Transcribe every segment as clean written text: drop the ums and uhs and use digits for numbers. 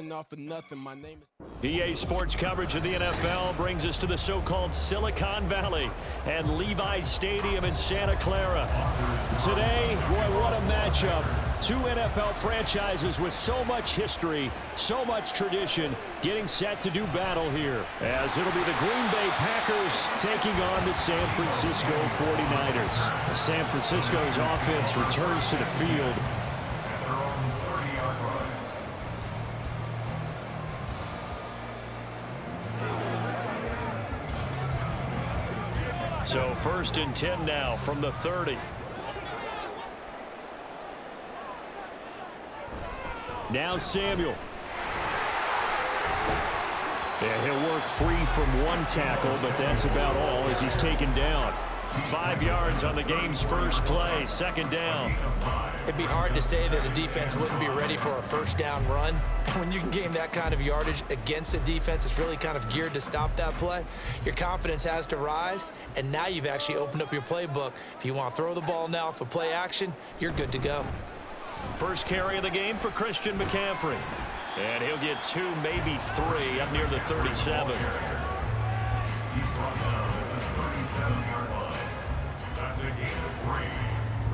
ain't off of nothing. My name is... EA Sports coverage of the NFL brings us to the so-called Silicon Valley and Levi's Stadium in Santa Clara. Today, boy, what a matchup. Two NFL franchises with so much history, so much tradition, getting set to do battle here. As it'll be the Green Bay Packers taking on the San Francisco 49ers. San Francisco's offense returns to the field. So 1st and 10 now from the 30. Now Samuel. Yeah, he'll work free from one tackle, but that's about all as he's taken down. 5 yards on the game's first play, 2nd down. It'd be hard to say that a defense wouldn't be ready for a first down run. When you can gain that kind of yardage against a defense that's really kind of geared to stop that play, your confidence has to rise, and now you've actually opened up your playbook. If you want to throw the ball now for play action, you're good to go. First carry of the game for Christian McCaffrey. And he'll get 2, maybe 3 up near the 37. He's brought down at the 37-yard line. That's a gain of 3.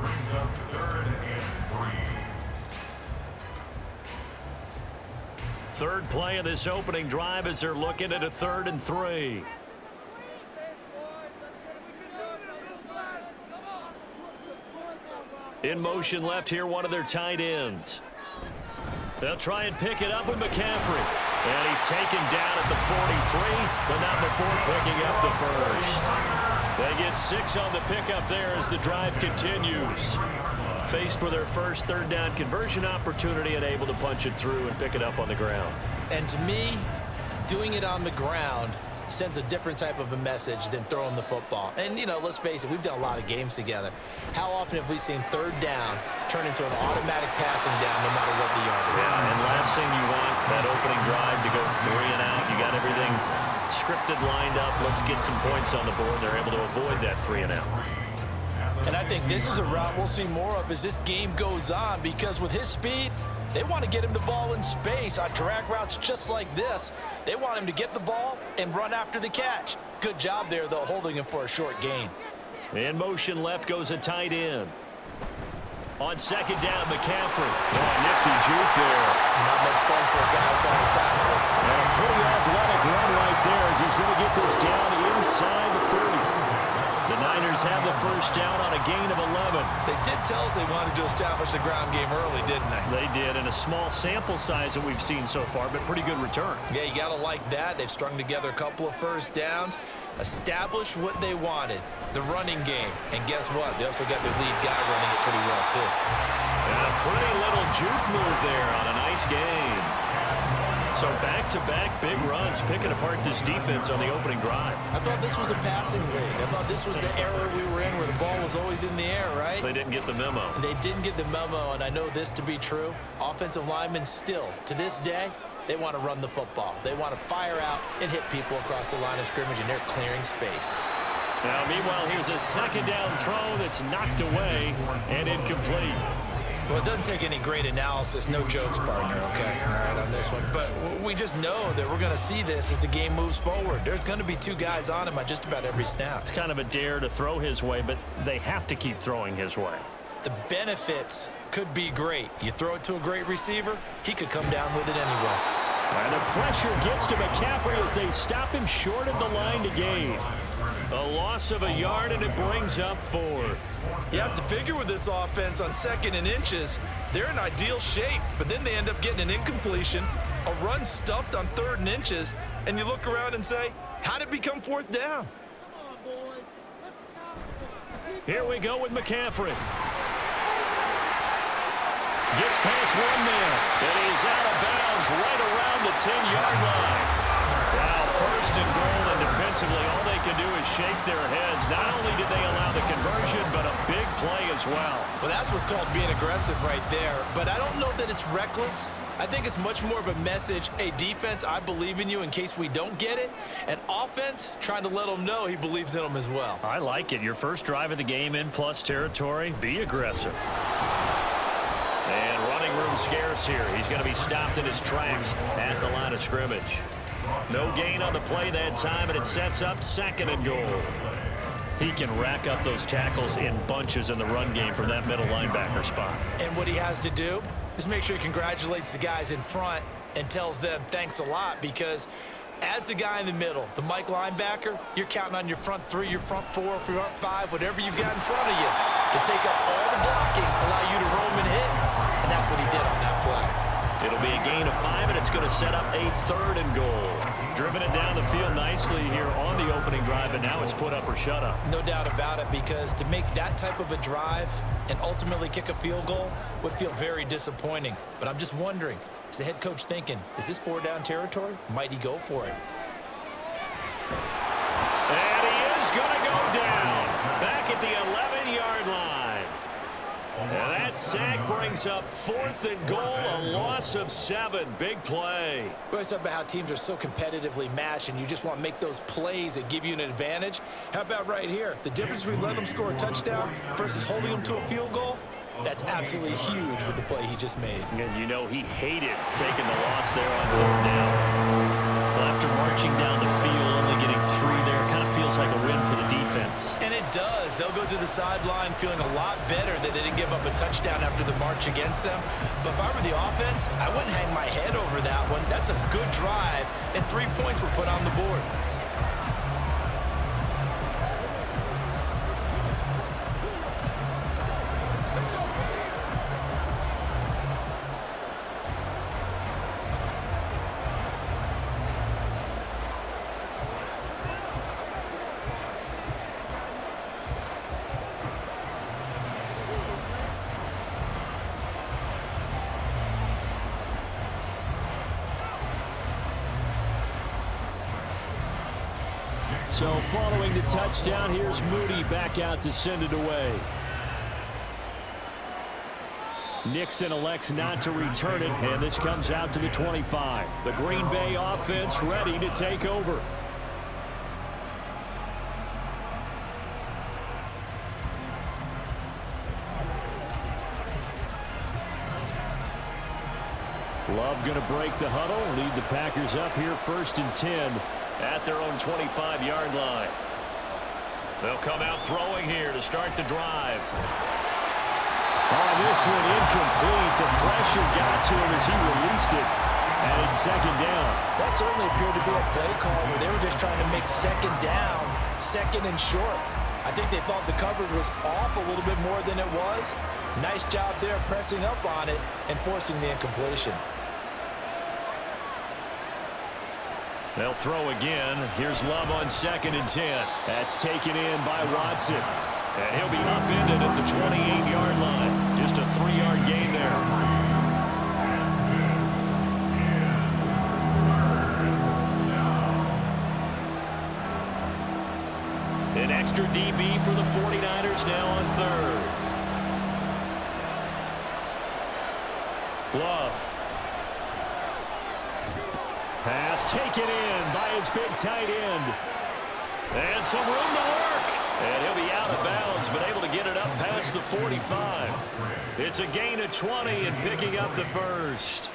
Brings up 3rd and 3. Third play of this opening drive as they're looking at a 3rd and 3. In motion left here, one of their tight ends. They'll try and pick it up with McCaffrey. And he's taken down at the 43, but not before picking up the first. They get 6 on the pickup there as the drive continues. Faced with their first 3rd down conversion opportunity and able to punch it through and pick it up on the ground. And to me, doing it on the ground sends a different type of a message than throwing the football. And, you know, let's face it, we've done a lot of games together. How often have we seen 3rd down turn into an automatic passing down no matter what the yardage? Yeah, and last thing you want, that opening drive to go 3 and out. You got everything scripted, lined up. Let's get some points on the board. They're able to avoid that 3 and out. And I think this is a route we'll see more of as this game goes on, because with his speed, they want to get him the ball in space on drag routes just like this. They want him to get the ball and run after the catch. Good job there, though, holding him for a short gain. In motion left goes a tight end. On 2nd down, McCaffrey. Oh, nifty juke there. Not much fun for a guy trying to tackle it. And a pretty athletic run right there as he's going to get this down inside the 30. The Niners have the first down on a gain of 11. They did tell us they wanted to establish the ground game early, didn't they? They did, in a small sample size that we've seen so far, but pretty good return. Yeah, you got to like that. They've strung together a couple of first downs, established what they wanted, the running game. And guess what? They also got their lead guy running it pretty well, too. And a pretty little juke move there on a nice game. So back-to-back big runs, picking apart this defense on the opening drive. I thought this was a passing league. I thought this was the era we were in where the ball was always in the air, right? They didn't get the memo. And they didn't get the memo, and I know this to be true. Offensive linemen still, to this day, they want to run the football. They want to fire out and hit people across the line of scrimmage, and they're clearing space. Now, meanwhile, here's a 2nd down throw that's knocked away and incomplete. Well, it doesn't take any great analysis. No jokes, partner, okay? All right, on this one. But we just know that we're going to see this as the game moves forward. There's going to be 2 guys on him on just about every snap. It's kind of a dare to throw his way, but they have to keep throwing his way. The benefits could be great. You throw it to a great receiver, he could come down with it anyway. And the pressure gets to McCaffrey as they stop him short of the line to gain. A loss of a yard, and it brings up 4th. You have to figure with this offense on 2nd and inches, they're in ideal shape, but then they end up getting an incompletion, a run stuffed on 3rd and inches, and you look around and say, how did it become 4th down? Here we go with McCaffrey. Gets past one man, and he's out of bounds right around the 10-yard line. Wow, 1st and goal, and defensively, all they can do is shake their heads. Not only did they allow the conversion, but a big play as well. Well, that's what's called being aggressive right there. But I don't know that it's reckless. I think it's much more of a message. Hey, defense, I believe in you in case we don't get it. And offense, trying to let them know he believes in them as well. I like it. Your first drive of the game in plus territory, be aggressive. And running running room scarce here. He's going to be stopped in his tracks at the line of scrimmage. No gain on the play that time, and it sets up 2nd and goal. He can rack up those tackles in bunches in the run game from that middle linebacker spot. And what he has to do is make sure he congratulates the guys in front and tells them thanks a lot, because as the guy in the middle, the Mike linebacker, you're counting on your front 3, your front 4, your front 5, whatever you've got in front of you to take up all the blocking, allow you to roam and hit. And that's what he did on that play. It'll be a gain of 5, and it's going to set up a 3rd and goal. Driven it down the field nicely here on the opening drive, and now it's put up or shut up. No doubt about it, because to make that type of a drive and ultimately kick a field goal would feel very disappointing. But I'm just wondering, is the head coach thinking, is this 4-down territory? Might he go for it? And he is going to go down back at the 11-yard line. And that sack brings up 4th and goal, a loss of 7. Big play. Well, it's about how teams are so competitively matched, and you just want to make those plays that give you an advantage. How about right here? The difference between letting them score a touchdown versus holding them to a field goal, that's absolutely huge with the play he just made. And you know he hated taking the loss there on 3rd down. Well, after marching down the field, only getting 3 there, kind of feels like a win for the defense. And it does. They'll go to the sideline feeling a lot better that they didn't give up a touchdown after the march against them. But if I were the offense, I wouldn't hang my head over that one. That's a good drive, and 3 points were put on the board. So following the touchdown, here's Moody back out to send it away. Nixon elects not to return it, and this comes out to the 25. The Green Bay offense ready to take over. Love going to break the huddle, lead the Packers up here 1st and 10 at their own 25-yard line. They'll come out throwing here to start the drive. Oh, this one incomplete. The pressure got to him as he released it, and it's 2nd down. That certainly appeared to be a play call where they were just trying to make 2nd down, 2nd and short. I think they thought the coverage was off a little bit more than it was. Nice job there pressing up on it and forcing the incompletion. They'll throw again. Here's Love on 2nd and 10. That's taken in by Watson. And he'll be upended at the 28-yard line. Just a 3-yard gain there. An extra DB for the 49ers now on 3rd. Love. Pass taken in by his big tight end. And some room to work. And he'll be out of bounds, but able to get it up past the 45. It's a gain of 20 and picking up the 1st.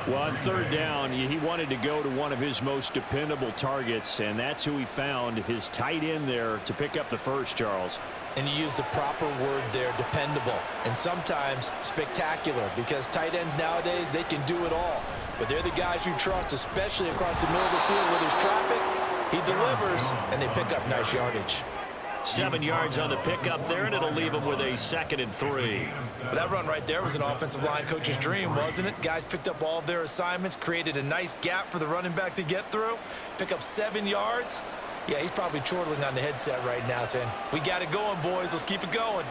Well, on 3rd down, he wanted to go to one of his most dependable targets, and that's who he found, his tight end there, to pick up the 1st, Charles. And you use the proper word there, dependable, and sometimes spectacular, because tight ends nowadays, they can do it all. But they're the guys you trust, especially across the middle of the field where there's traffic. He delivers, and they pick up nice yardage. 7 yards on the pickup there, and it'll leave him with a 2nd and 3. Well, that run right there was an offensive line coach's dream, wasn't it? Guys picked up all of their assignments, created a nice gap for the running back to get through, pick up 7 yards. Yeah, he's probably chortling on the headset right now saying, we got it going, boys. Let's keep it going.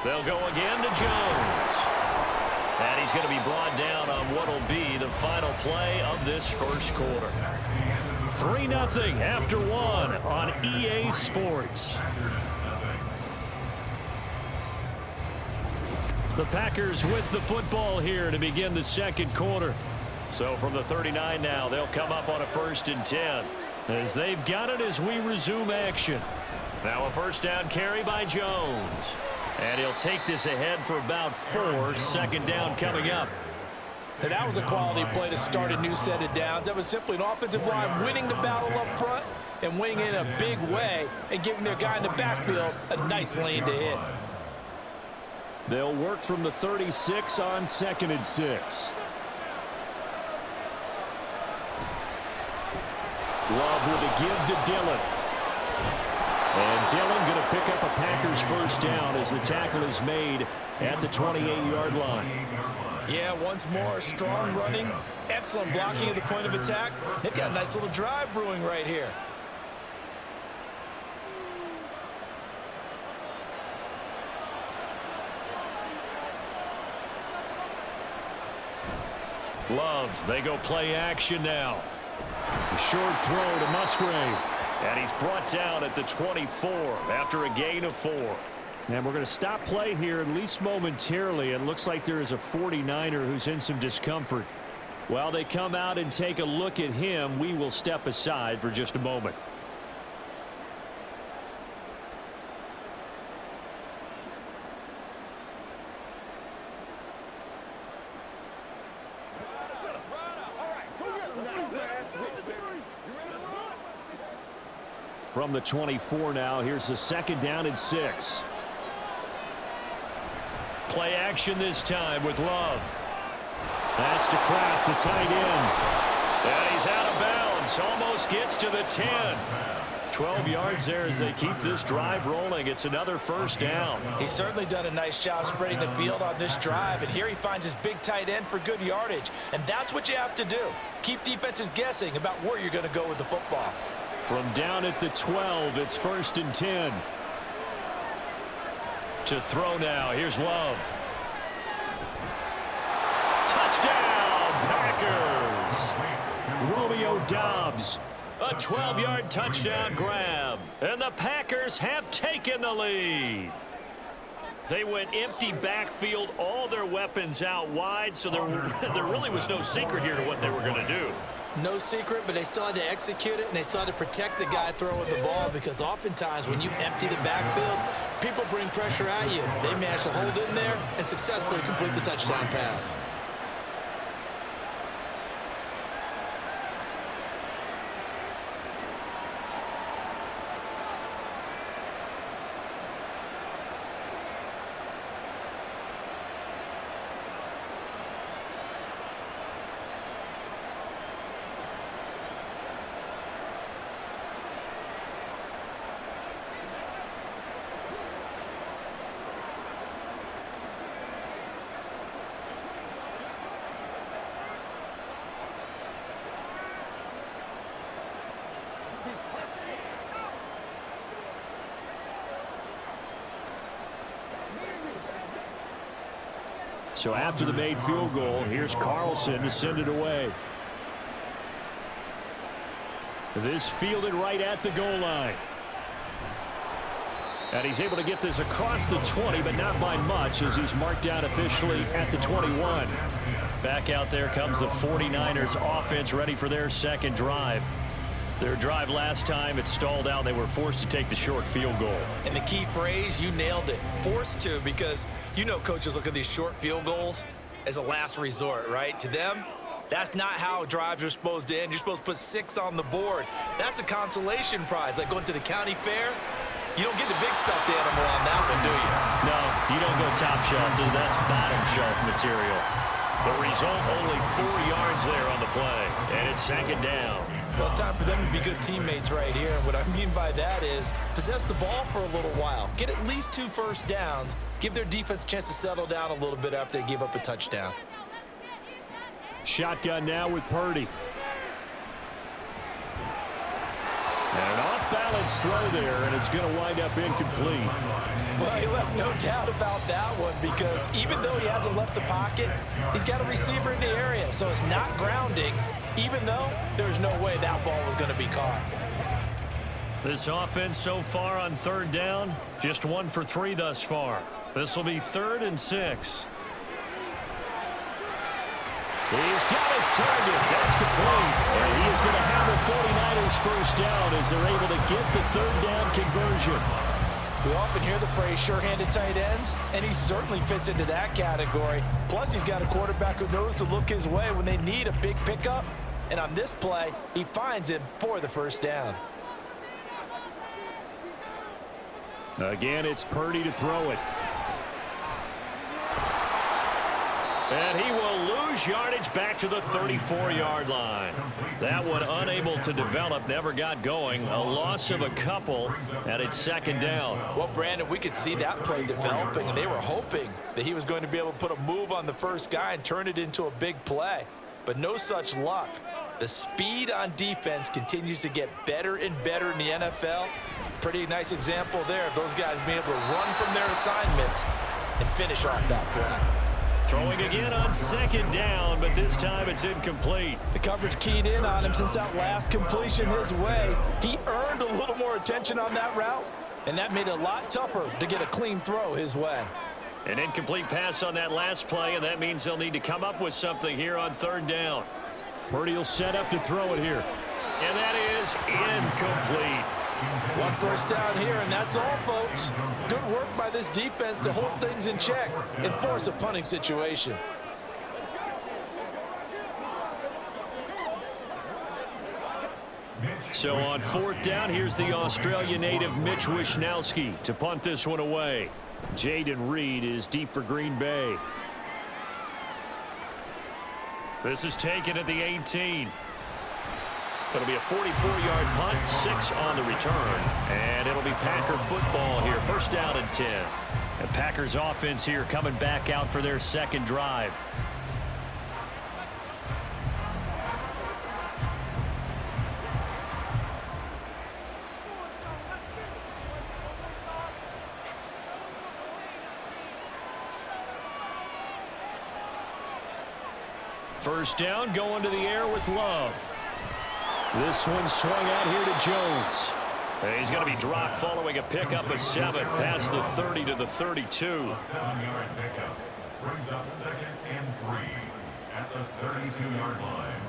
They'll go again to Jones. And he's going to be brought down on what will be the final play of this 1st quarter. 3-0 after 1 on EA Sports. The Packers with the football here to begin the 2nd quarter. So from the 39 now, they'll come up on a 1st and 10 as they've got it as we resume action. Now a 1st down carry by Jones. And he'll take this ahead for about 4. Second down coming up. And that was a quality play to start a new set of downs. That was simply an offensive line winning the battle up front and winning in a big way and giving their guy in the backfield a nice lane to hit. They'll work from the 36 on 2nd and 6. Love with a give to Dillon. And Dillon going to pick up a Packers first down as the tackle is made at the 28-yard line. Yeah, once more, strong running, excellent blocking at the point of attack. They've got a nice little drive brewing right here. Love, they go play action now. A short throw to Musgrave. And he's brought down at the 24 after a gain of 4. And we're going to stop play here, at least momentarily. It looks like there is a 49er who's in some discomfort. While they come out and take a look at him, we will step aside for just a moment. From the 24 now, here's the 2nd down and 6. Play action this time with Love. That's to Kraft, the tight end. And he's out of bounds. Almost gets to the 10. 12 yards there as they keep this drive rolling. It's another first down. He's certainly done a nice job spreading the field on this drive. And here he finds his big tight end for good yardage. And that's what you have to do. Keep defenses guessing about where you're going to go with the football. From down at the 12, it's 1st and 10. To throw now, here's Love. Touchdown, Packers! Romeo Doubs, a 12-yard touchdown grab. And the Packers have taken the lead. They went empty backfield, all their weapons out wide, so there really was no secret here to what they were going to do. No secret, but they still had to execute it, and they still had to protect the guy throwing the ball, because oftentimes when you empty the backfield, people bring pressure at you. They managed to hold in there and successfully complete the touchdown pass. So after the made field goal, here's Carlson to send it away. This fielded right at the goal line. And he's able to get this across the 20, but not by much, as he's marked down officially at the 21. Back out there comes the 49ers offense, ready for their second drive. Their drive last time, it stalled out. They were forced to take the short field goal. And the key phrase, you nailed it. Forced to, because you know coaches look at these short field goals as a last resort, right? To them, that's not how drives are supposed to end. You're supposed to put 6 on the board. That's a consolation prize, like going to the county fair. You don't get the big stuffed animal on that one, do you? No, you don't go top shelf. That's bottom shelf material. The result, only 4 yards there on the play, and it's 2nd down. Well, it's time for them to be good teammates right here. And what I mean by that is possess the ball for a little while. Get at least 2 first downs. Give their defense a chance to settle down a little bit after they give up a touchdown. Shotgun now with Purdy. And an off-balance throw there, and it's going to wind up incomplete. Well, he left no doubt about that one, because even though he hasn't left the pocket, he's got a receiver in the area, so it's not grounding, even though there's no way that ball was going to be caught. This offense so far on 3rd down, just 1 for 3 thus far. This will be 3rd and 6. He's got his target. That's complete. And he is going to have the 49ers first down as they're able to get the 3rd down conversion. We often hear the phrase sure-handed tight ends, and he certainly fits into that category. Plus, he's got a quarterback who knows to look his way when they need a big pickup. And on this play, he finds him for the first down. Again, it's Purdy to throw it. And he will lose yardage back to the 34-yard line. That one unable to develop, never got going. A loss of a couple, and it's second down. Well, Brandon, we could see that play developing, and they were hoping that he was going to be able to put a move on the first guy and turn it into a big play. But no such luck. The speed on defense continues to get better and better in the NFL. Pretty nice example there of those guys being able to run from their assignments and finish off that play. Throwing again on second down, but this time it's incomplete. The coverage keyed in on him since that last completion his way. He earned a little more attention on that route, and that made it a lot tougher to get a clean throw his way. An incomplete pass on that last play, and that means they'll need to come up with something here on third down. Purdy will set up to throw it here. And that is incomplete. One first down here, and that's all, folks. Good work by this defense to hold things in check and force a punting situation. So on fourth down, here's the Australia native Mitch Wishnowsky to punt this one away. Jaden Reed is deep for Green Bay. This is taken at the 18. It'll be a 44-yard punt, 6 on the return, and it'll be Packer football here. First down and 10. And Packers offense here coming back out for their second drive. First down, going to the air with Love. This one swung out here to Jones. And he's going to be dropped following a pickup of 7 past the 30 to the 32. A 7-yard pickup brings up 2nd and 3 at the 32-yard line.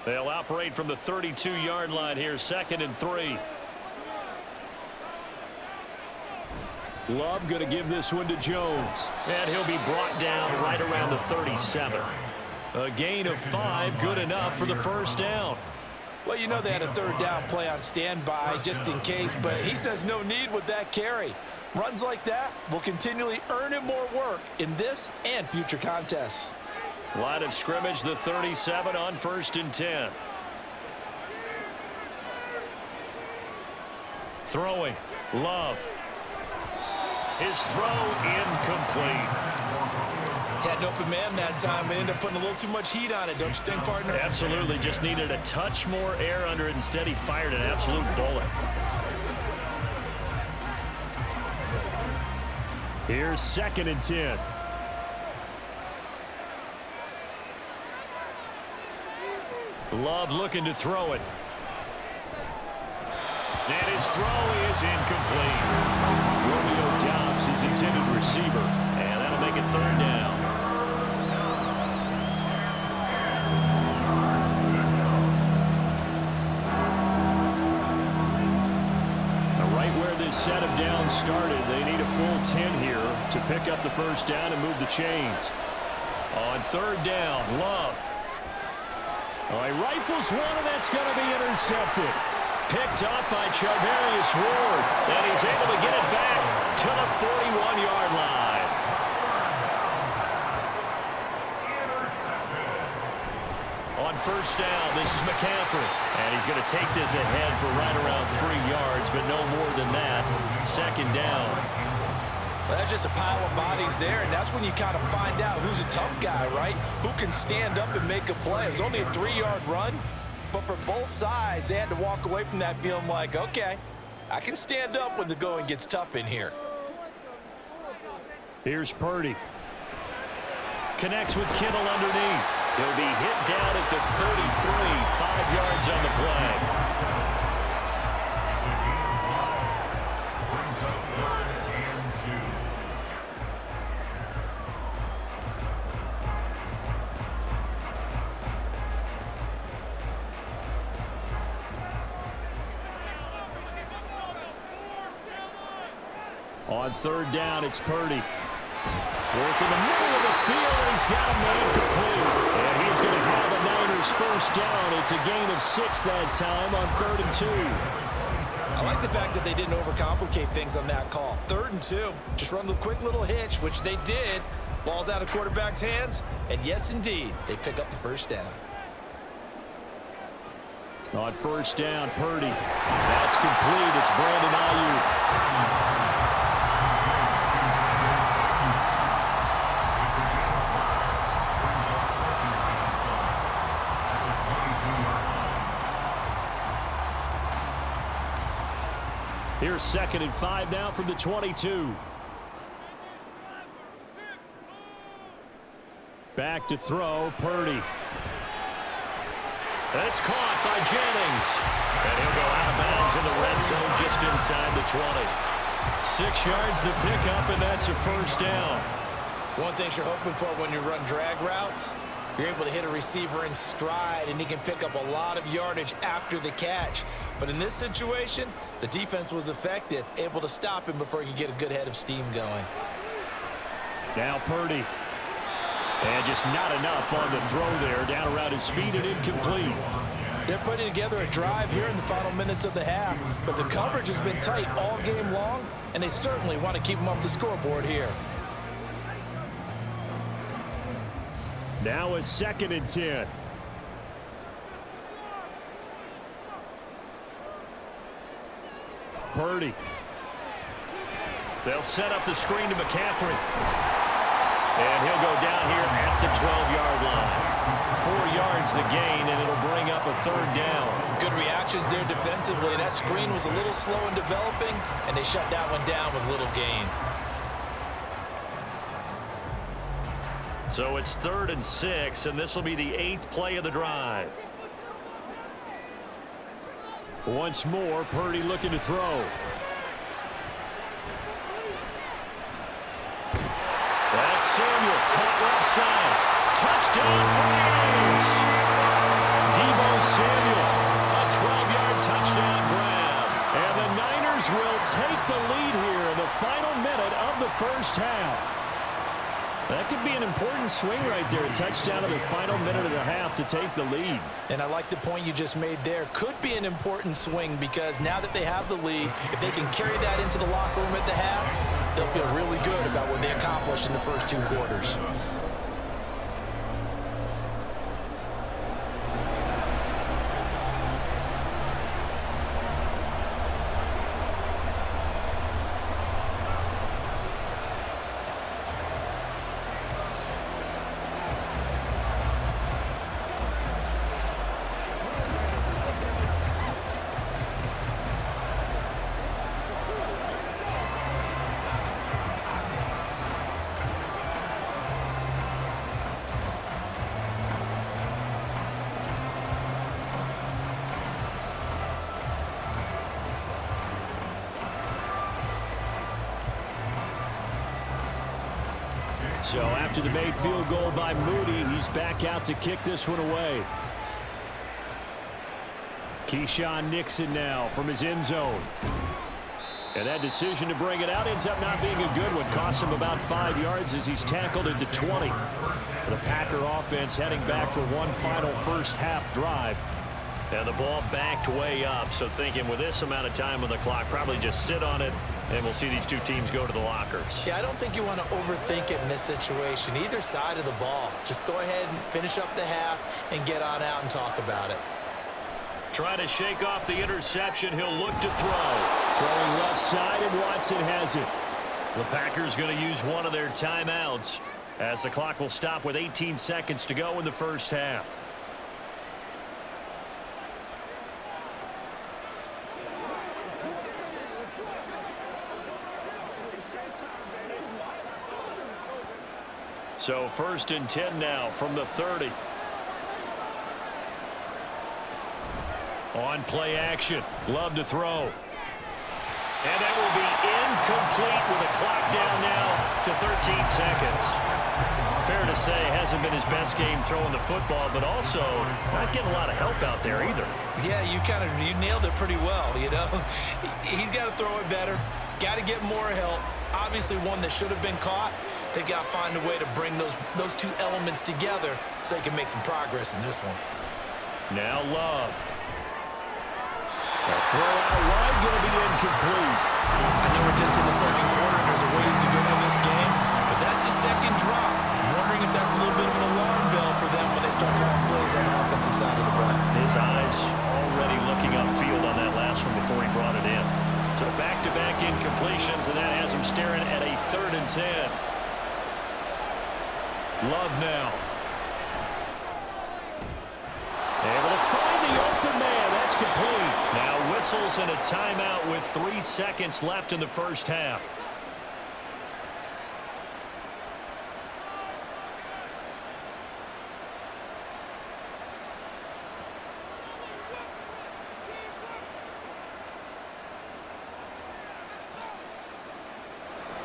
They'll operate from the 32-yard line here, 2nd and 3. Love going to give this one to Jones. And he'll be brought down right around the 37. A gain of 5, good enough for the first down. Well, you know they had a third down play on standby just in case, but he says no need with that carry. Runs like that will continually earn him more work in this and future contests. Line of scrimmage, the 37 on 1st and 10. Throwing, Love. His throw incomplete. Had an open man that time, but ended up putting a little too much heat on it, don't you think, partner? Absolutely, just needed a touch more air under it. Instead, he fired an absolute bullet. Here's 2nd and 10. Love looking to throw it. And his throw is incomplete. Romeo Dobbs, his intended receiver. And that'll make it third down. Now right where this set of downs started, they need a full 10 here to pick up the first down and move the chains. On third down, Love. He rifles one, and that's going to be intercepted. Picked up by Charvarius Ward, and he's able to get it back to the 41-yard line. On first down, this is McCaffrey, and he's going to take this ahead for right around 3 yards, but no more than that. Second down. Well, that's just a pile of bodies there, and that's when you kind of find out who's a tough guy, right? Who can stand up and make a play. It's only a 3-yard run. But for both sides, they had to walk away from that feeling like, okay, I can stand up when the going gets tough in here. Here's Purdy. Connects with Kittle underneath. He'll be hit down at the 33, 5 yards on the play. On third down, it's Purdy. Working the middle of the field, and he's got a man complete. And he's going to have a Niners first down. It's a gain of 6 that time on 3rd and 2. I like the fact that they didn't overcomplicate things on that call. 3rd and 2. Just run the quick little hitch, which they did. Ball's out of quarterback's hands. And yes, indeed, they pick up the first down. On first down, Purdy. That's complete. It's Brandon Ayuk. Here's 2nd and 5 now from the 22. Back to throw, Purdy. That's caught by Jennings. And he'll go out of bounds in the red zone just inside the 20. 6 yards the pickup, and that's a first down. One thing you're hoping for when you run drag routes, you're able to hit a receiver in stride, and he can pick up a lot of yardage after the catch. But in this situation, the defense was effective, able to stop him before he could get a good head of steam going. Now Purdy. And just not enough on the throw there. Down around his feet and incomplete. They're putting together a drive here in the final minutes of the half, but the coverage has been tight all game long, and they certainly want to keep them off the scoreboard here. Now a 2nd and 10. Purdy. They'll set up the screen to McCaffrey. And he'll go down here at the 12-yard line. 4 yards the gain, and it'll bring up a 3rd down. Good reactions there defensively. That screen was a little slow in developing, and they shut that one down with little gain. So it's 3rd and 6, and this will be the 8th play of the drive. Once more, Purdy looking to throw. That's Samuel, caught left side. Touchdown for the Niners. Deebo Samuel, a 12-yard touchdown grab. And the Niners will take the lead here in the final minute of the first half. That could be an important swing right there. A touchdown in the final minute of the half to take the lead. And I like the point you just made there. Could be an important swing because now that they have the lead, if they can carry that into the locker room at the half, they'll feel really good about what they accomplished in the first 2 quarters. So after the made field goal by Moody, he's back out to kick this one away. Keyshawn Nixon now from his end zone. And that decision to bring it out ends up not being a good one. Costs him about 5 yards as he's tackled into 20. The Packer offense heading back for one final first half drive. And the ball backed way up. So thinking with this amount of time on the clock, probably just sit on it. And we'll see these two teams go to the lockers. Yeah, I don't think you want to overthink it in this situation. Either side of the ball. Just go ahead and finish up the half and get on out and talk about it. Trying to shake off the interception. He'll look to throw. Throwing left side, and Watson has it. The Packers going to use one of their timeouts as the clock will stop with 18 seconds to go in the first half. So 1st and 10 now from the 30. On play action. Love to throw. And that will be incomplete with a clock down now to 13 seconds. Fair to say, hasn't been his best game throwing the football, but also not getting a lot of help out there either. Yeah, you nailed it pretty well, you know. He's got to throw it better, got to get more help, Obviously one that should have been caught. They got to find a way to bring those two elements together so they can make some progress in this one. Now Love. A throw out wide, going to be incomplete. I know we're just in the second quarter and there's a ways to go in this game, but that's a second drop. I'm wondering if that's a little bit of an alarm bell for them when they start calling plays on the offensive side of the ball. His eyes already looking upfield on that last one before he brought it in. So back-to-back incompletions, and that has him staring at a 3rd and 10. Love now. Able to find the open man. That's complete. Now whistles and a timeout with 3 seconds left in the first half.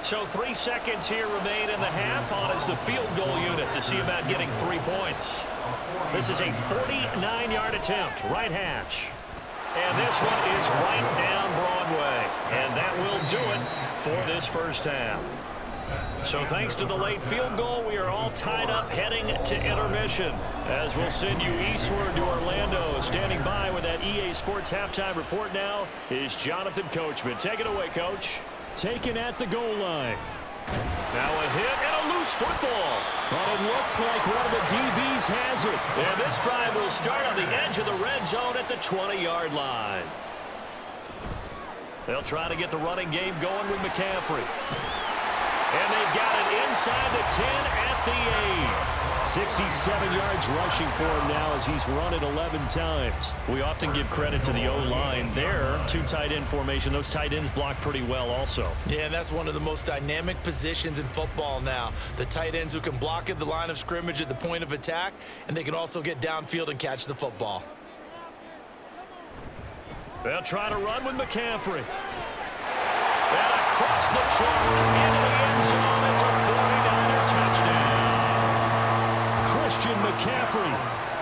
So 3 seconds here remain in the half. On is the field goal unit to see about getting 3 points. This is a 49-yard attempt, right hash. And this one is right down Broadway. And that will do it for this first half. So thanks to the late field goal, we are all tied up heading to intermission. As we'll send you eastward to Orlando. Standing by with that EA Sports halftime report now is Jonathan Coachman. Take it away, Coach. Taken at the goal line. Now a hit and a loose football. But it looks like one of the DBs has it. And this drive will start on the edge of the red zone at the 20-yard line. They'll try to get the running game going with McCaffrey. And they've got it inside the 10 at the 8. 67 yards rushing for him now as he's run it 11 times. We often give credit to the O-line there. 2 tight end formation. Those tight ends block pretty well also. Yeah, and that's one of the most dynamic positions in football now. The tight ends who can block at the line of scrimmage at the point of attack, and they can also get downfield and catch the football. They'll try to run with McCaffrey. And across the chalk into the end zone. It's a 49er touchdown. Christian McCaffrey,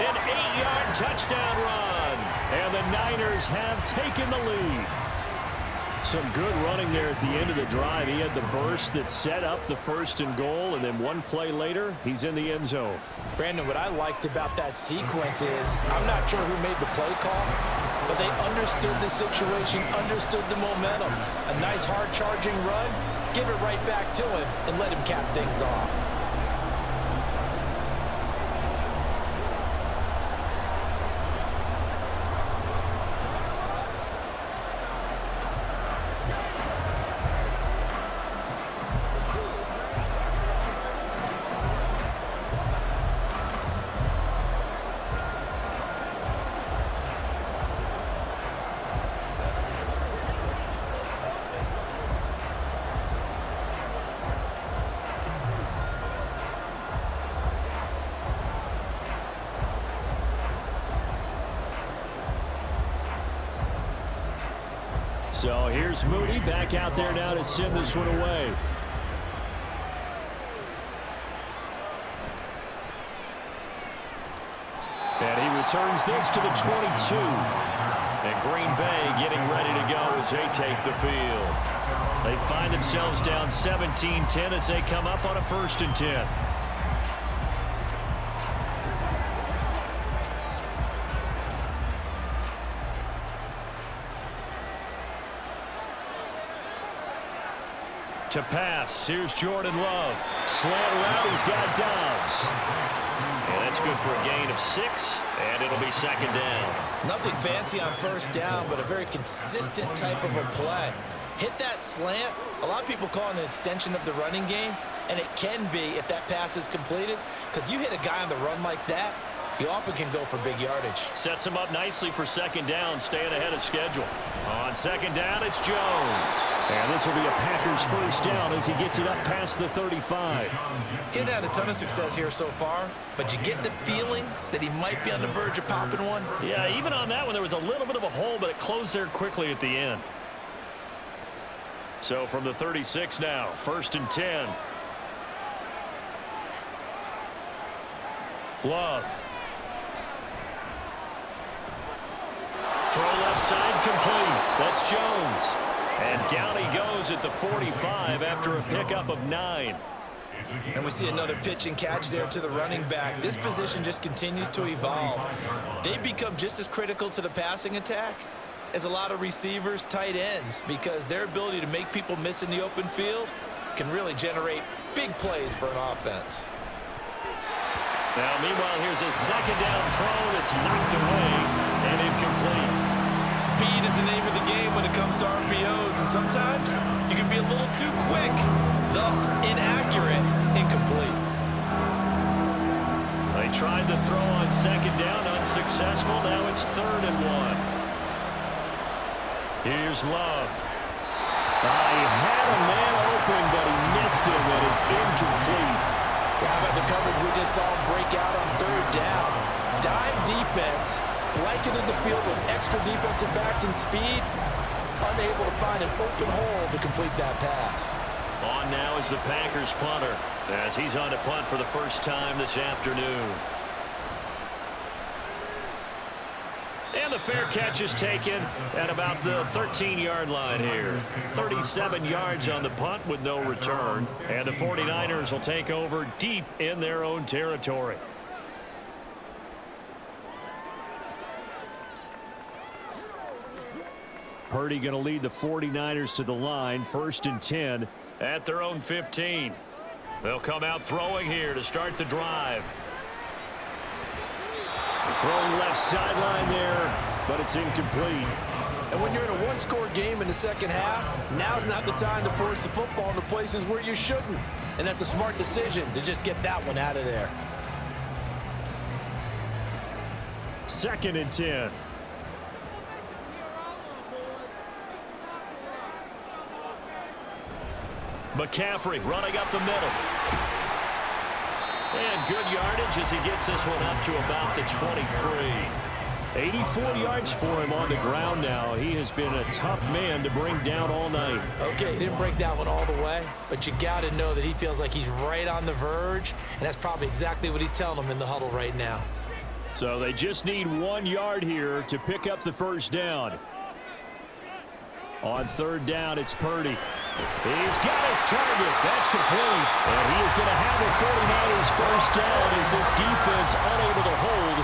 an 8-yard touchdown run. And the Niners have taken the lead. Some good running there at the end of the drive. He had the burst that set up the 1st and goal, and then 1 play later, he's in the end zone. Brandon, what I liked about that sequence is I'm not sure who made the play call, but they understood the situation, understood the momentum. A nice hard-charging run, give it right back to him, and let him cap things off. So here's Moody back out there now to send this one away. And he returns this to the 22. And Green Bay getting ready to go as they take the field. They find themselves down 17-10 as they come up on a 1st and 10. To pass, here's Jordan Love. Slant route, he's got Dobbs. And that's good for a gain of 6, and it'll be 2nd down. Nothing fancy on 1st down, but a very consistent type of a play. Hit that slant. A lot of people call it an extension of the running game, and it can be if that pass is completed, because you hit a guy on the run like that, you often can go for big yardage. Sets him up nicely for 2nd down, staying ahead of schedule. On 2nd down, it's Jones. And this will be a Packers 1st down as he gets it up past the 35. He had a ton of success here so far, but you get the feeling that he might be on the verge of popping one. Yeah, even on that one, there was a little bit of a hole, but it closed there quickly at the end. So from the 36 now, 1st and 10. Love. Throw left side complete. That's Jones. And down he goes at the 45 after a pickup of 9. And we see another pitch and catch there to the running back. This position just continues to evolve. They become just as critical to the passing attack as a lot of receivers, tight ends, because their ability to make people miss in the open field can really generate big plays for an offense. Now, meanwhile, here's a second down throw that's knocked away and incomplete. Speed is the name of the game when it comes to RPOs, and sometimes you can be a little too quick, thus inaccurate, incomplete. They tried the throw on second down, unsuccessful. Now it's 3rd and 1. Here's Love. He had a man open, but he missed him, and it's incomplete. How about the coverage we just saw break out on 3rd down? Dime defense, blanketed the field with extra defensive backs and speed, unable to find an open hole to complete that pass. On now is the Packers punter, as he's on to punt for the first time this afternoon. And the fair catch is taken at about the 13-yard line here. 37 yards on the punt with no return. And the 49ers will take over deep in their own territory. Purdy going to lead the 49ers to the line. 1st and 10 at their own 15. They'll come out throwing here to start the drive. Throwing left sideline there, but it's incomplete. And when you're in a one-score game in the second half, now's not the time to force the football into places where you shouldn't. And that's a smart decision to just get that one out of there. 2nd and 10. McCaffrey running up the middle. And good yardage as he gets this one up to about the 23. 84 yards for him on the ground now. He has been a tough man to bring down all night. Okay, he didn't break that one all the way, but you got to know that he feels like he's right on the verge, and that's probably exactly what he's telling them in the huddle right now. So they just need 1 yard here to pick up the first down. On 3rd down, it's Purdy. He's got his target. That's complete. And he is going to have the 49ers first down as this defense unable to hold.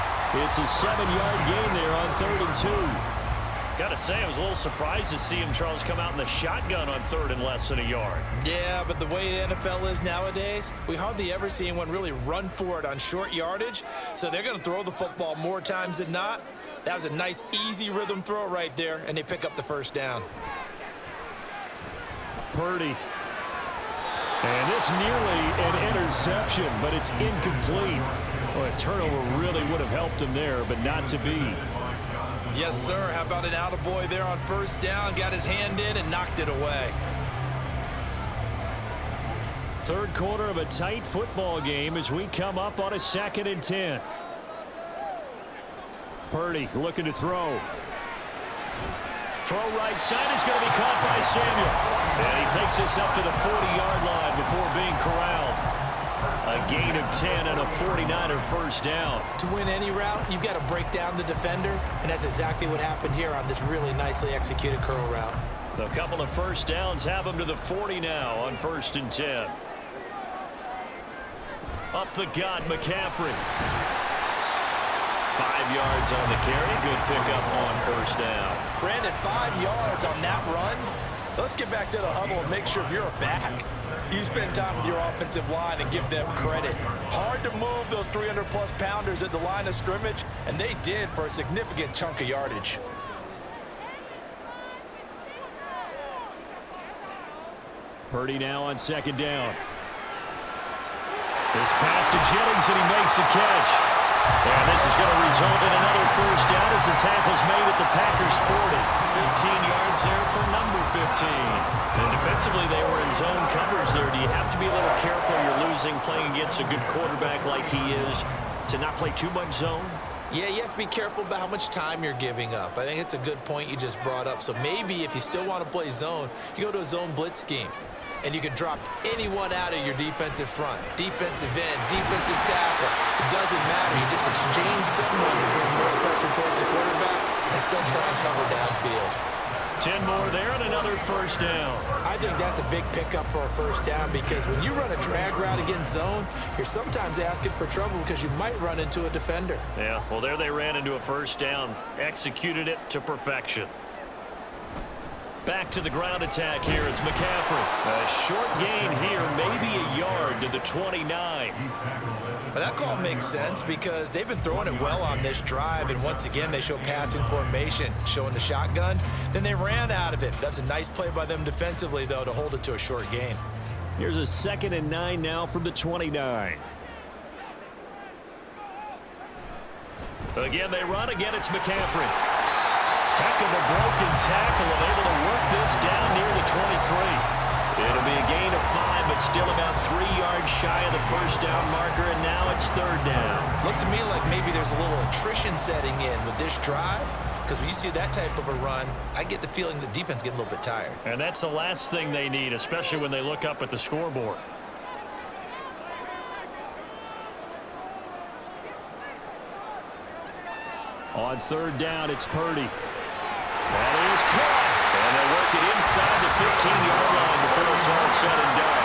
It's a 7-yard gain there on 3rd and 2. Got to say, I was a little surprised to see him, Charles, come out in the shotgun on 3rd and less than a yard. Yeah, but the way the NFL is nowadays, we hardly ever see anyone really run for it on short yardage. So they're going to throw the football more times than not. That was a nice, easy rhythm throw right there, and they pick up the first down. Purdy. And this nearly an interception, but it's incomplete. Well, a turnover really would have helped him there, but not to be. Yes, sir. How about an attaboy there on 1st down? Got his hand in and knocked it away. 3rd quarter of a tight football game as we come up on a 2nd and 10. Purdy looking to throw. Throw right side is going to be caught by Samuel. And he takes this up to the 40-yard line before being corralled. A gain of 10 and a 49er first down. To win any route, you've got to break down the defender, and that's exactly what happened here on this really nicely executed curl route. A couple of first downs have him to the 40 now on 1st and 10. Up the gut, McCaffrey. 5 yards on the carry. Good pickup on 1st down. Brandon, 5 yards on that run. Let's get back to the huddle and make sure if you're a back, you spend time with your offensive line and give them credit. Hard to move those 300-plus pounders at the line of scrimmage, and they did for a significant chunk of yardage. Purdy now on 2nd down. This pass to Jennings, and he makes the catch. And this is going to result in another first down as the tackle's made at the Packers' 40. 15 yards there for number 15. And defensively, they were in zone coverage there. Do you have to be a little careful? You're losing, playing against a good quarterback like he is, to not play too much zone? Yeah, you have to be careful about how much time you're giving up. I think it's a good point you just brought up. So maybe if you still want to play zone, you go to a zone blitz scheme. And you can drop anyone out of your defensive front, defensive end, defensive tackle. It doesn't matter. You just exchange someone to bring more pressure towards the quarterback and still try and cover downfield. 10 more there and another first down. I think that's a big pickup for a first down because when you run a drag route against zone, you're sometimes asking for trouble because you might run into a defender. Yeah, well, there they ran into a first down. Executed it to perfection. Back to the ground attack here. It's McCaffrey. A short gain here, maybe a yard to the 29. But that call makes sense because they've been throwing it well on this drive, and once again they show passing formation, showing the shotgun. Then they ran out of it. That's a nice play by them defensively, though, to hold it to a short gain. Here's a 2nd and 9 now from the 29. Again, they run. Again, it's McCaffrey. Heck of a broken tackle, and able to work this down near the 23. It'll be a gain of 5, but still about 3 yards shy of the first down marker, and now it's 3rd down. Looks to me like maybe there's a little attrition setting in with this drive, because when you see that type of a run, I get the feeling the defense getting a little bit tired. And that's the last thing they need, especially when they look up at the scoreboard. On 3rd down, it's Purdy. That is caught. And they work it inside the 15-yard line before it's all said and done.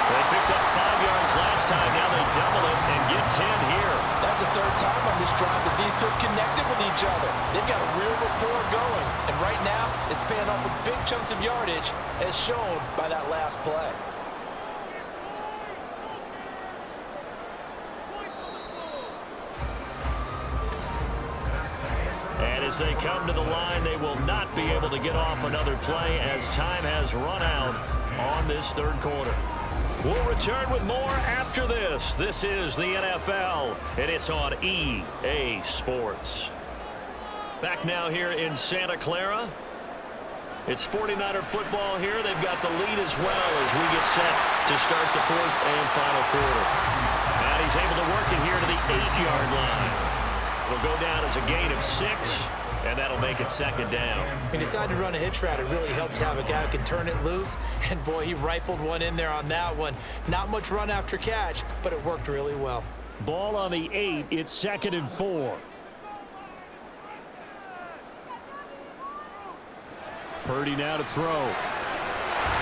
They picked up 5 yards last time. Now they double it and get 10 here. That's the 3rd time on this drive that these two have connected with each other. They've got a real rapport going. And right now, it's paying off with big chunks of yardage, as shown by that last play. And as they come to the line, they will not be able to get off another play as time has run out on this 3rd quarter. We'll return with more after this. This is the NFL, and it's on EA Sports. Back now here in Santa Clara. It's 49er football here. They've got the lead as well as we get set to start the 4th and final quarter. And he's able to work it here to the 8-yard line. Will go down as a gain of 6, and that'll make it 2nd down. He decided to run a hitch route. It really helps to have a guy who can turn it loose, and boy, he rifled one in there on that one. Not much run after catch, but it worked really well. Ball on the 8. It's 2nd and 4. Purdy now to throw.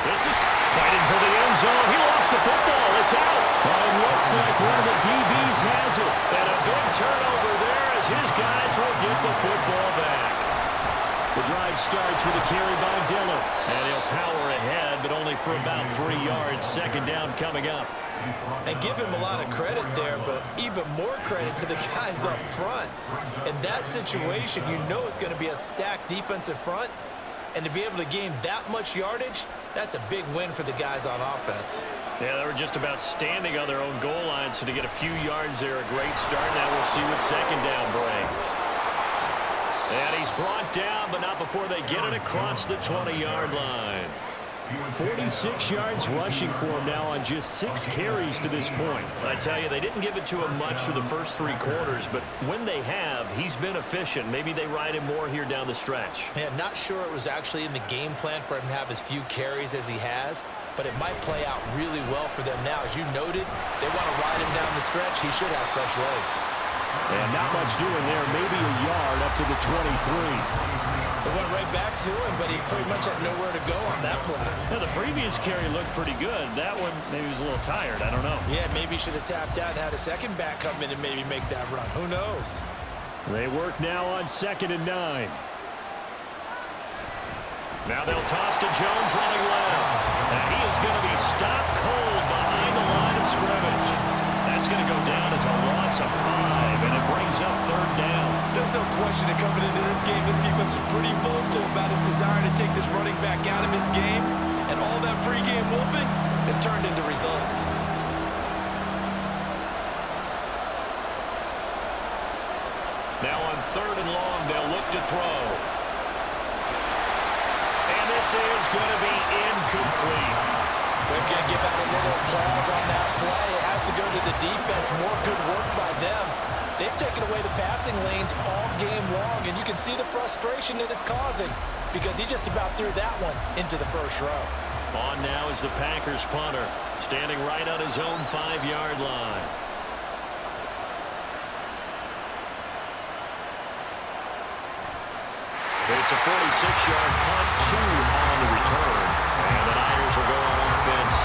This is fighting for the end zone. He lost the football. It's out. Well, it looks like one of the DBs has it. And a big turnover there as his guys will get the football back. The drive starts with a carry by Dillon. And he'll power ahead, but only for about 3 yards. 2nd down coming up. And give him a lot of credit there, but even more credit to the guys up front. In that situation, you know it's going to be a stacked defensive front. And to be able to gain that much yardage, that's a big win for the guys on offense. Yeah, they were just about standing on their own goal line, so to get a few yards there, a great start. Now we'll see what 2nd down brings. And he's brought down, but not before they get it across the 20-yard line. 46 yards rushing for him now on just 6 carries to this point. I tell you, they didn't give it to him much for the first 3 quarters, but when they have, he's been efficient. Maybe they ride him more here down the stretch. Yeah, not sure it was actually in the game plan for him to have as few carries as he has, but it might play out really well for them now. As you noted, if they want to ride him down the stretch, he should have fresh legs. And not much doing there, maybe a yard up to the 23. It went right back to him, but he pretty much had nowhere to go on that play. Now, the previous carry looked pretty good. That one, maybe he was a little tired. I don't know. Yeah, maybe he should have tapped out and had a second back come in and maybe make that run. Who knows? They work now on 2nd and 9. Now they'll toss to Jones running left. And he is going to be stopped cold behind the line of scrimmage. That's going to go down as a loss of 5, and it brings up 3rd down. There's no question that coming into this game, this defense was pretty vocal about his desire to take this running back out of his game, and all that pregame whooping has turned into results. Now on 3rd and long, they'll look to throw. And this is going to be incomplete. We're going to give out a little applause on that play. It has to go to the defense. More good work by them. They've taken away the passing lanes all game long, and you can see the frustration that it's causing because he just about threw that one into the first row. On now is the Packers punter, standing right on his own 5-yard line. It's a 46-yard punt, 2 on the return. And the Niners will go on offense,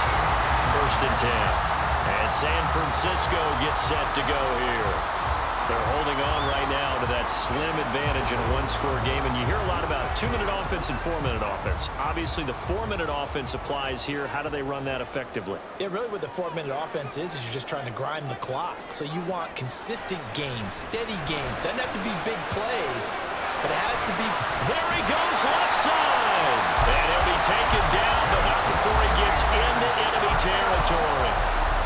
1st and 10. And San Francisco gets set to go here. They're holding on right now to that slim advantage in a one-score game. And you hear a lot about 2-minute offense and 4-minute offense. Obviously, the 4-minute offense applies here. How do they run that effectively? Yeah, really what the 4-minute offense is you're just trying to grind the clock. So you want consistent gains, steady gains. Doesn't have to be big plays, but it has to be. There he goes, left side. And he'll be taken down, but not before he gets into enemy territory.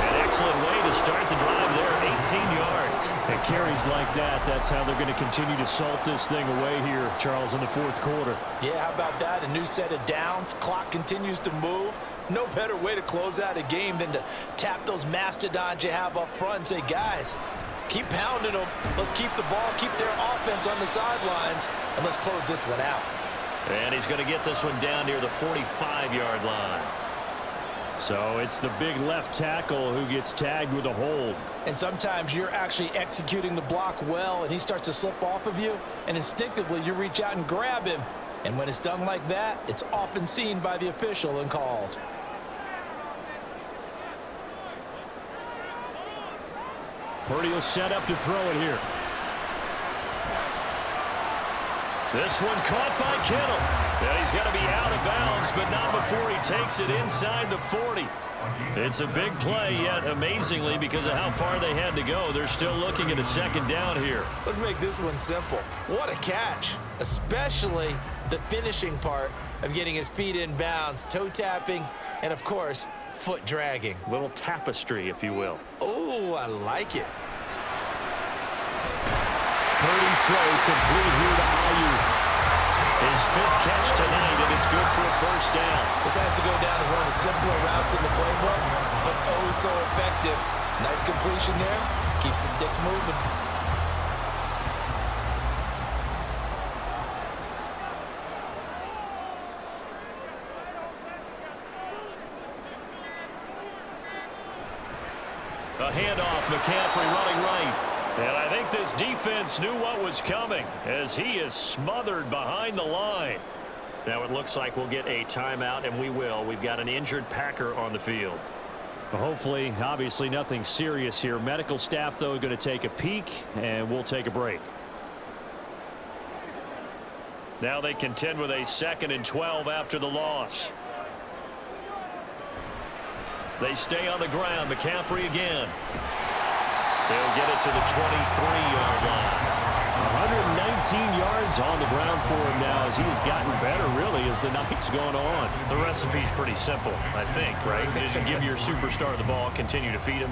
An excellent way to start the drive there, 18 yards. And carries like that, that's how they're going to continue to salt this thing away here, Charles, in the 4th quarter. Yeah, how about that? A new set of downs. Clock continues to move. No better way to close out a game than to tap those mastodons you have up front and say, guys, keep pounding them. Let's keep the ball, keep their offense on the sidelines, and let's close this one out. And he's going to get this one down near the 45-yard line. So it's the big left tackle who gets tagged with a hold. And sometimes you're actually executing the block well, and he starts to slip off of you, and instinctively you reach out and grab him. And when it's done like that, it's often seen by the official and called. Purdy will set up to throw it here. This one caught by Kittle. And he's going to be out of bounds, but not before he takes it inside the 40. It's a big play, yet amazingly, because of how far they had to go, they're still looking at a 2nd down here. Let's make this one simple. What a catch, especially the finishing part of getting his feet in bounds, toe tapping, and of course, foot dragging. Little tapestry, if you will. Oh, I like it. Purdy's throw complete here to Ayuk. His 5th catch tonight, and it's good for a 1st down. This has to go down as one of the simpler routes in the playbook, but oh so effective. Nice completion there. Keeps the sticks moving. A handoff, McCaffrey running right. And I think this defense knew what was coming as he is smothered behind the line. Now it looks like we'll get a timeout, and we will. We've got an injured Packer on the field. Well, hopefully, obviously nothing serious here. Medical staff, though, going to take a peek, and we'll take a break. Now they contend with a 2nd and 12 after the loss. They stay on the ground. McCaffrey again. They'll get it to the 23-yard line. 119 yards on the ground for him now as he has gotten better, really, as the night's gone on. The recipe's pretty simple, I think, right? Just give your superstar the ball, continue to feed him.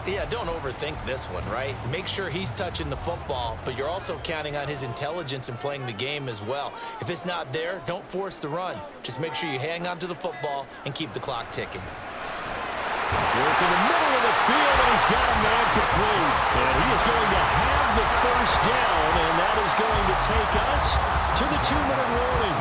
Yeah, don't overthink this one, right? Make sure he's touching the football, but you're also counting on his intelligence in playing the game as well. If it's not there, don't force the run. Just make sure you hang on to the football and keep the clock ticking. Work in the middle of the field, and he's got a man complete. And he is going to have the 1st down, and that is going to take us to the 2-minute warning.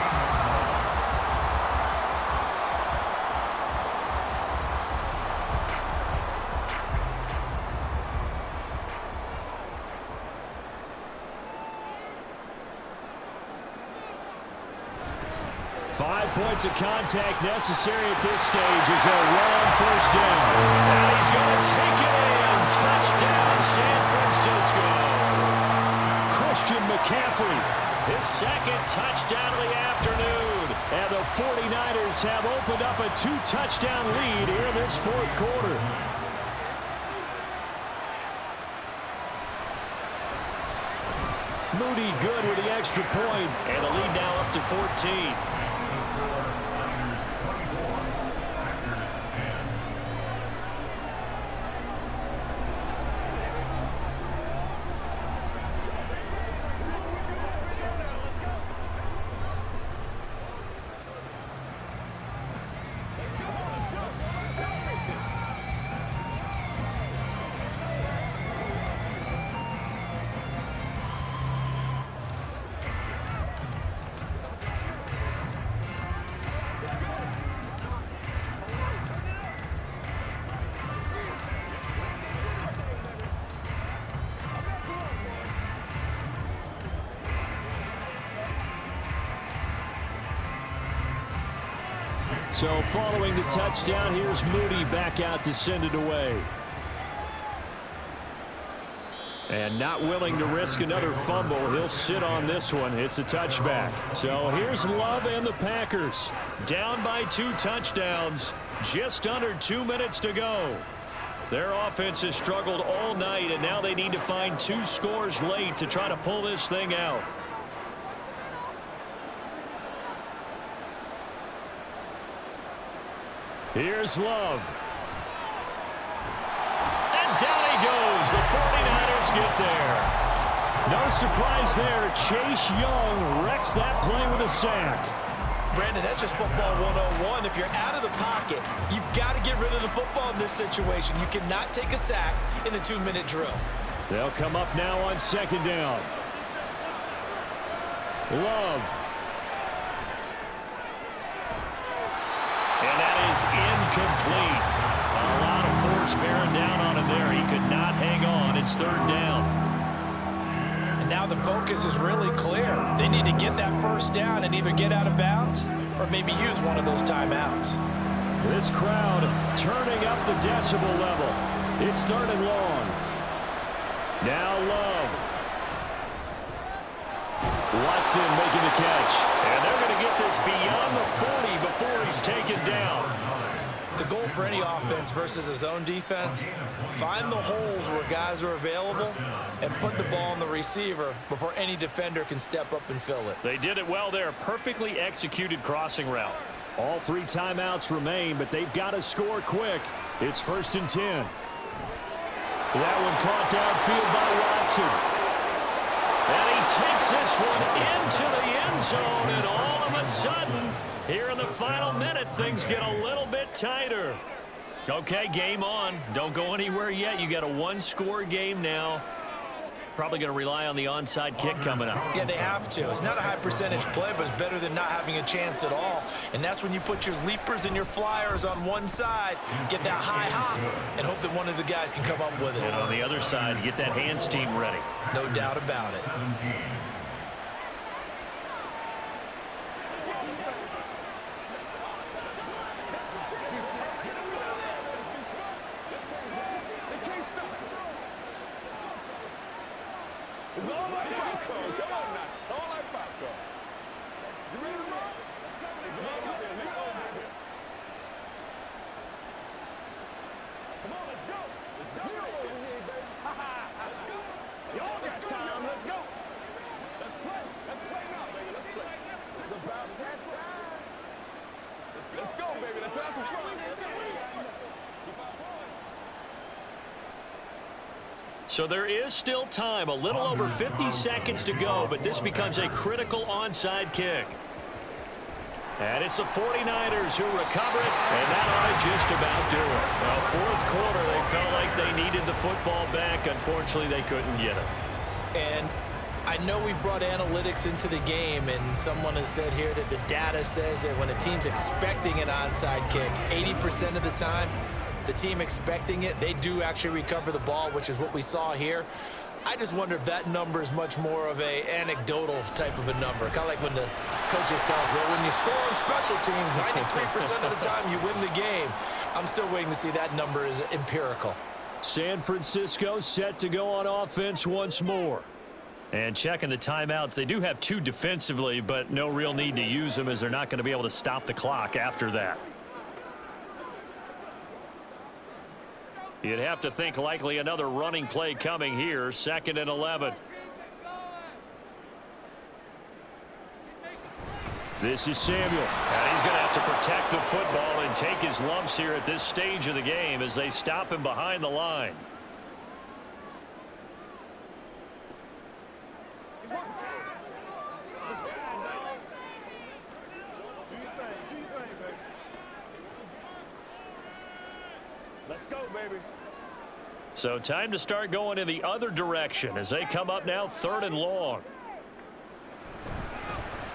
Points of contact necessary at this stage as a long 1st down. And he's going to take it in. Touchdown, San Francisco. Christian McCaffrey. His 2nd touchdown of the afternoon. And the 49ers have opened up a 2-touchdown lead here in this 4th quarter. Moody good with the extra point. And the lead now up to 14. So following the touchdown, here's Moody back out to send it away. And not willing to risk another fumble, he'll sit on this one. It's a touchback. So here's Love and the Packers. Down by 2 touchdowns. Just under 2 minutes to go. Their offense has struggled all night, and now they need to find 2 scores late to try to pull this thing out. Here's Love. And down he goes. The 49ers get there. No surprise there. Chase Young wrecks that play with a sack. Brandon, that's just football 101. If you're out of the pocket, you've got to get rid of the football in this situation. You cannot take a sack in a 2-minute drill. They'll come up now on 2nd down. Love. And that is incomplete. A lot of force bearing down on him there. He could not hang on. It's 3rd down. And now the focus is really clear. They need to get that 1st down and either get out of bounds or maybe use one of those timeouts. This crowd turning up the decibel level. It's 3rd and long. Now Love. Watson making the catch. And they're going to get this beyond the 40 before he's taken down. The goal for any offense versus a zone defense, find the holes where guys are available and put the ball on the receiver before any defender can step up and fill it. They did it well there. Perfectly executed crossing route. All 3 timeouts remain, but they've got to score quick. It's 1st and 10. That one caught downfield by Watson. And he takes this one into the end zone, and all of a sudden, here in the final minute, things get a little bit tighter. Okay, game on. Don't go anywhere yet. You got a 1-score game now. Probably going to rely on the onside kick coming up. Yeah, they have to. It's not a high percentage play, but it's better than not having a chance at all. And that's when you put your leapers and your flyers on one side, get that high hop, and hope that one of the guys can come up with it. And on the other side, get that hands team ready. No doubt about it. It's all like popcorn. Come on now. It's all like popcorn. You ready to roll? Let's go. Let's go. Let's go. Come on, let's go. Let's go. Let's go. Y'all got time. Let's go. Let's play. Let's play now, baby. Let's play. It's about that time. Let's go, baby. Let's have some fun. So there is still time, a little over 50 seconds to go, but this becomes a critical onside kick. And it's the 49ers who recover it, and that ought to just about do it. Well, 4th quarter, they felt like they needed the football back. Unfortunately, they couldn't get it. And I know we brought analytics into the game, and someone has said here that the data says that when a team's expecting an onside kick, 80% of the time, the team expecting it, they do actually recover the ball, which is what we saw here. I just wonder if that number is much more of a anecdotal type of a number. Kind of like when the coaches tell us, well, when you score on special teams, 93% of the time you win the game. I'm still waiting to see that number is empirical. San Francisco set to go on offense once more. And checking the timeouts, they do have 2 defensively, but no real need to use them as they're not going to be able to stop the clock after that. You'd have to think likely another running play coming here. 2nd and 11. This is Samuel. And he's going to have to protect the football and take his lumps here at this stage of the game as they stop him behind the line. Let's go, baby. So time to start going in the other direction as they come up now 3rd and long.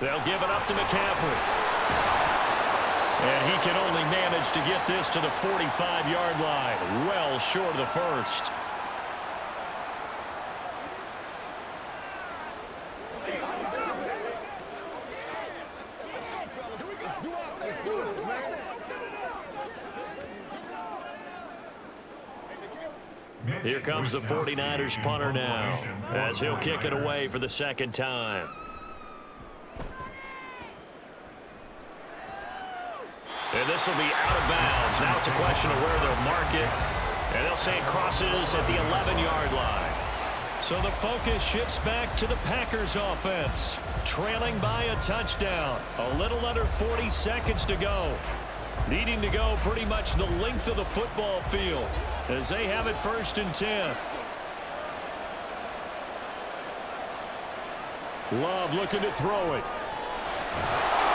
They'll give it up to McCaffrey. And he can only manage to get this to the 45-yard line. Well short of the first. Let's do this, man. Here comes the 49ers punter now, as he'll kick it away for the second time. And this will be out of bounds. Now it's a question of where they'll mark it. And they'll say it crosses at the 11-yard line. So the focus shifts back to the Packers offense, trailing by a touchdown. A little under 40 seconds to go. Needing to go pretty much the length of the football field as they have it 1st and 10. Love looking to throw it.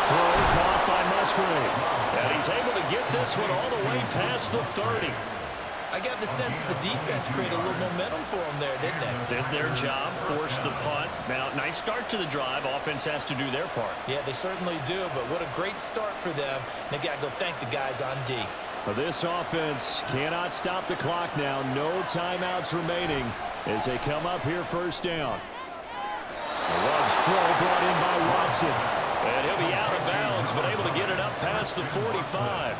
Throw caught by Musgrave. And he's able to get this one all the way past the 30. I got the sense that the defense created a little momentum for them there, didn't they? Did their job, forced the punt. Now, nice start to the drive. Offense has to do their part. Yeah, they certainly do, but what a great start for them. They got to go thank the guys on D. Well, this offense cannot stop the clock now. No timeouts remaining as they come up here 1st down. Love's throw brought in by Watson. And he'll be out of bounds, but able to get it up past the 45.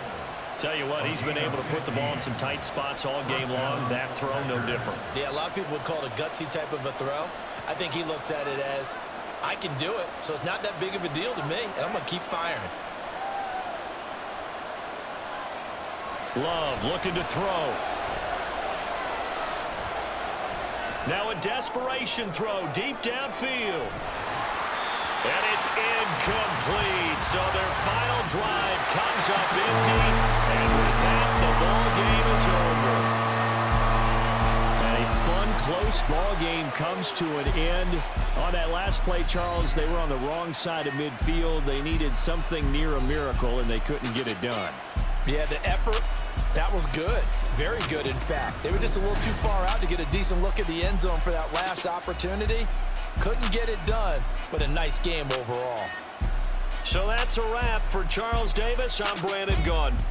Tell you what, he's been able to put the ball in some tight spots all game long. That throw, no different. Yeah, a lot of people would call it a gutsy type of a throw. I think he looks at it as, I can do it, so it's not that big of a deal to me, and I'm going to keep firing. Love looking to throw. Now a desperation throw deep downfield. And it's incomplete. So their final drive comes up empty. And with that, the ball game is over. And a fun, close ball game comes to an end. On that last play, Charles, they were on the wrong side of midfield. They needed something near a miracle, and they couldn't get it done. Yeah, the effort, that was good. Very good, in fact. They were just a little too far out to get a decent look at the end zone for that last opportunity. Couldn't get it done, but a nice game overall. So that's a wrap for Charles Davis. I'm Brandon Gaudin.